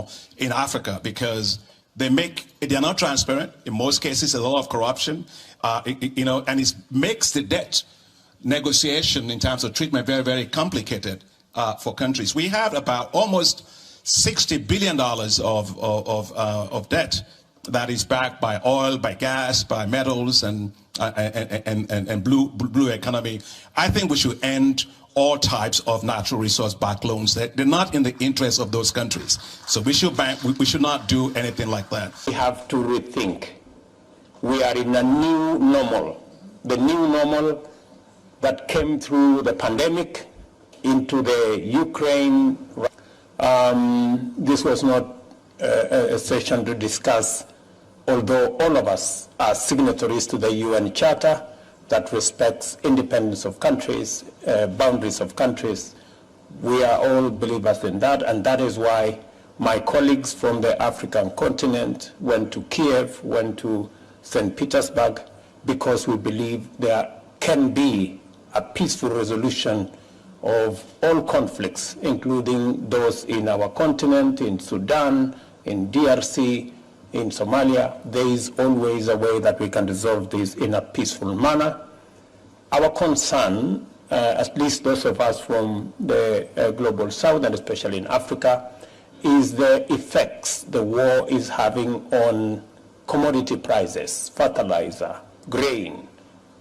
more in Africa because they're not transparent. In most cases, there's a lot of corruption, and it makes the debt negotiation in terms of treatment very, very complicated for countries. We have about almost $60 billion of debt that is backed by oil, by gas, by metals, and blue economy. I think we should end all types of natural resource-backed loans. They're not in the interest of those countries. So we should not do anything like that. We have to rethink. We are in a new normal. The new normal that came through the pandemic into the Ukraine. This was not a session to discuss, although all of us are signatories to the UN Charter that respects independence of countries, boundaries of countries. We are all believers in that, and that is why my colleagues from the African continent went to Kiev, went to St. Petersburg, because we believe there can be a peaceful resolution of all conflicts, including those in our continent, in Sudan, in DRC, in Somalia. There is always a way that we can resolve this in a peaceful manner. Our concern, at least those of us from the global south, and especially in Africa, is the effects the war is having on commodity prices, fertilizer, grain.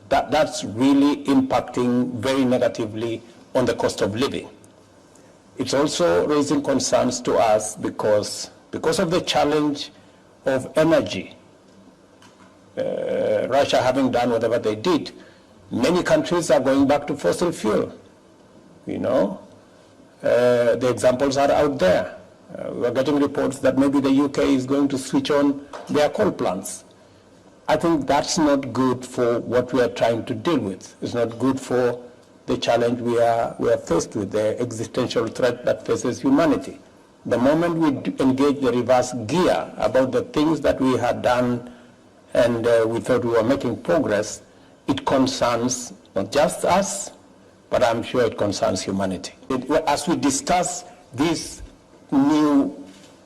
That's really impacting very negatively on the cost of living. It's also raising concerns to us because of the challenge of energy. Russia having done whatever they did, many countries are going back to fossil fuel. The examples are out there. We're getting reports that maybe the UK is going to switch on their coal plants. I think that's not good for what we are trying to deal with. It's not good for the challenge we are faced with, the existential threat that faces humanity. The moment we engage the reverse gear about the things that we had done and we thought we were making progress, it concerns not just us, but I'm sure it concerns humanity. As we discuss this new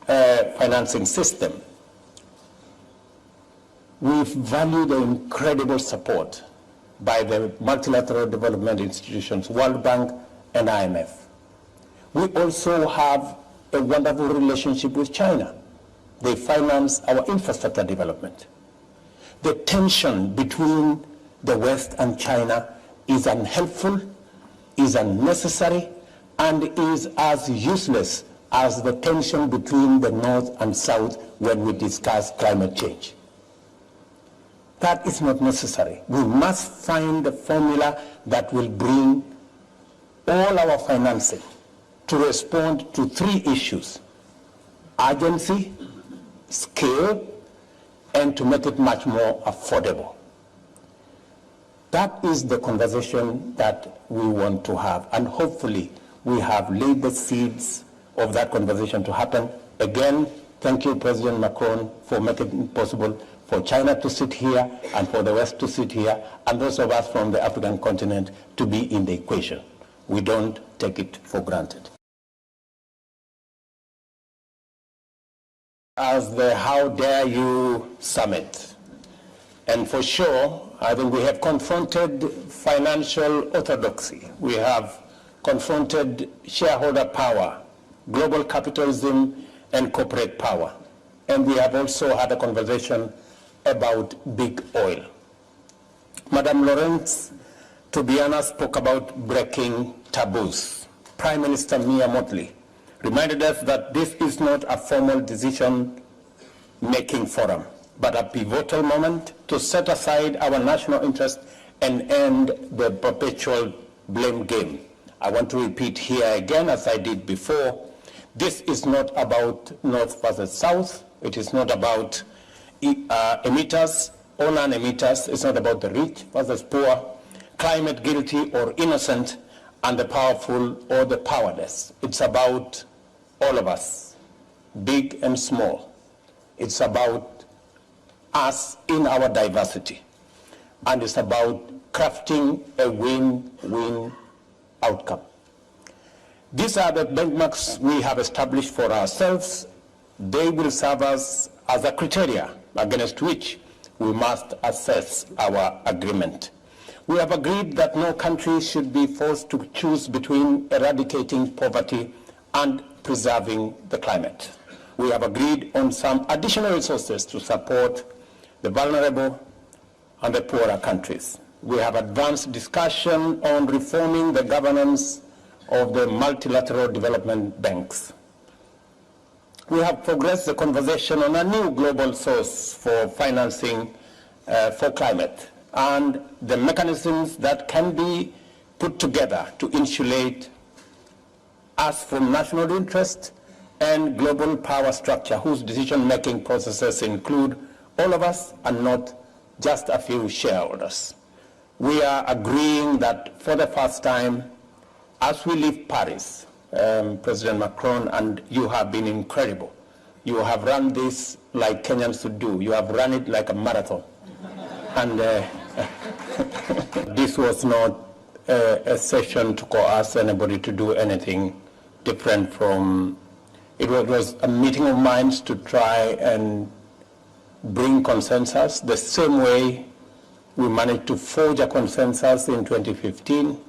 financing system, we value the incredible support by the multilateral development institutions, World Bank and IMF. We also have a wonderful relationship with China. They finance our infrastructure development. The tension between the West and China is unhelpful, is unnecessary, and is as useless as the tension between the North and South when we discuss climate change. That is not necessary. We must find a formula that will bring all our financing to respond to three issues: urgency, scale, and to make it much more affordable. That is the conversation that we want to have, and hopefully we have laid the seeds of that conversation to happen. Again, thank you, President Macron, for making it possible for China to sit here and for the West to sit here, and those of us from the African continent to be in the equation. We don't take it for granted. As the How Dare You Summit, and for sure, I think we have confronted financial orthodoxy. We have confronted shareholder power, global capitalism, and corporate power. And we have also had a conversation about big oil. Madam Lawrence Tobiana spoke about breaking taboos. Prime Minister Mia Mottley reminded us that this is not a formal decision-making forum, but a pivotal moment to set aside our national interest and end the perpetual blame game. I want to repeat here again, as I did before, this is not about North versus South. It is not about emitters or non-emitters. It's not about the rich versus poor, climate guilty or innocent, and the powerful or the powerless. It's about all of us, big and small. It's about us in our diversity. And it's about crafting a win-win outcome. These are the benchmarks we have established for ourselves, They will serve us as a criteria against which we must assess our agreement. We have agreed that no country should be forced to choose between eradicating poverty and preserving the climate. We have agreed on some additional resources to support the vulnerable and the poorer countries. We have advanced discussion on reforming the governance of the multilateral development banks. We have progressed the conversation on a new global source for financing for climate and the mechanisms that can be put together to insulate us from national interest and global power structure whose decision-making processes include all of us and not just a few shareholders. We are agreeing that for the first time, as we leave Paris, President Macron, and you have been incredible. You have run this like Kenyans should do. You have run it like a marathon. And this was not a session to coerce anybody to do anything different from, it was a meeting of minds to try and bring consensus the same way we managed to forge a consensus in 2015,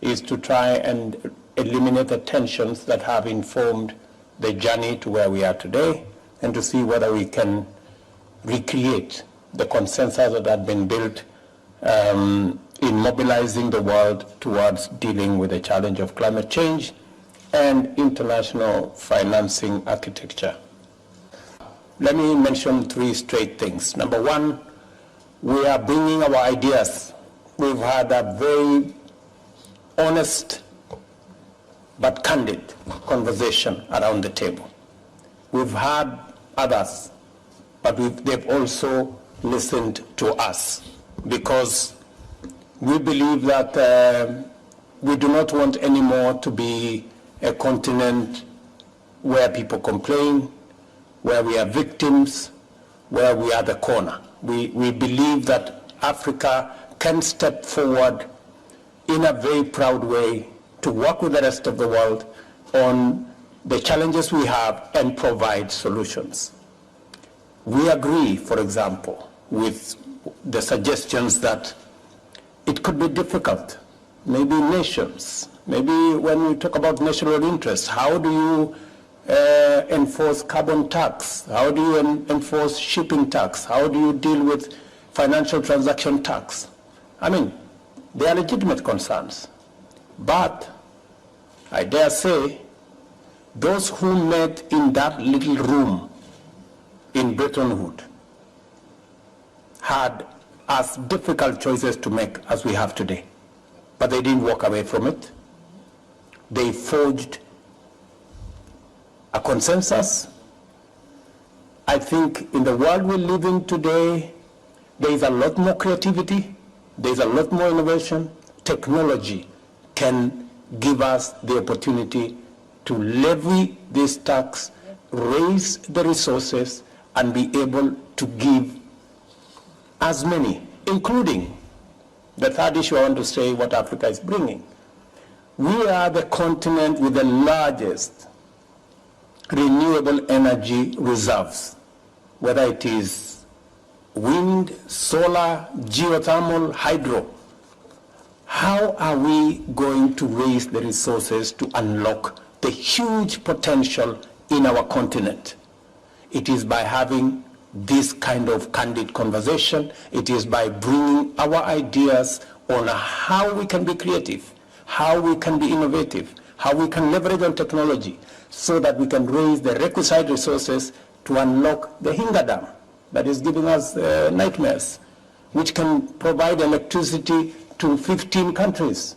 is to try and eliminate the tensions that have informed the journey to where we are today, and to see whether we can recreate the consensus that had been built in mobilizing the world towards dealing with the challenge of climate change and international financing architecture. Let me mention three straight things. Number one, we are bringing our ideas. We've had a very honest but candid conversation around the table. We've had others, but they've also listened to us, because we believe that we do not want anymore to be a continent where people complain, where we are victims, where we are the corner. We believe that Africa can step forward in a very proud way to work with the rest of the world on the challenges we have and provide solutions. We agree, for example, with the suggestions that it could be difficult. Maybe nations, maybe when we talk about national interest, how do you enforce carbon tax? How do you enforce shipping tax? How do you deal with financial transaction tax? I mean, they are legitimate concerns. But I dare say, those who met in that little room in Bretton Woods had as difficult choices to make as we have today. But they didn't walk away from it. They forged a consensus. I think in the world we live in today, there is a lot more creativity, there is a lot more innovation. Technology can give us the opportunity to levy this tax, raise the resources, and be able to give as many, including the third issue I want to say, what Africa is bringing. We are the continent with the largest renewable energy reserves, whether it is wind, solar, geothermal, hydro. How are we going to raise the resources to unlock the huge potential in our continent? It is by having this kind of candid conversation. It is by bringing our ideas on how we can be creative, how we can be innovative, how we can leverage on technology so that we can raise the requisite resources to unlock the Hinga Dam that is giving us nightmares, which can provide electricity to 15 countries.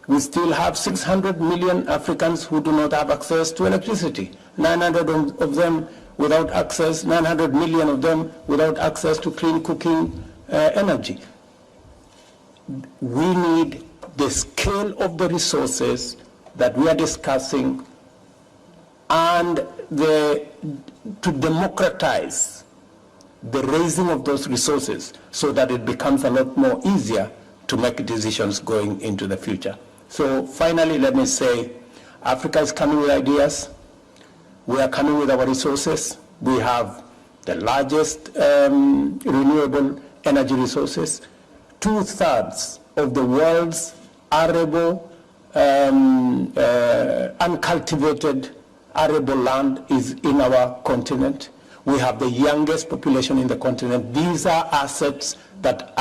We still have 600 million Africans who do not have access to electricity, 900 of them without access, 900 million of them without access to clean cooking energy. We need the scale of the resources that we are discussing and to democratize the raising of those resources so that it becomes a lot more easier to make decisions going into the future. So finally, let me say, Africa is coming with ideas. We are coming with our resources. We have the largest renewable energy resources. 2/3 of the world's arable, uncultivated arable land is in our continent. We have the youngest population in the continent. These are assets that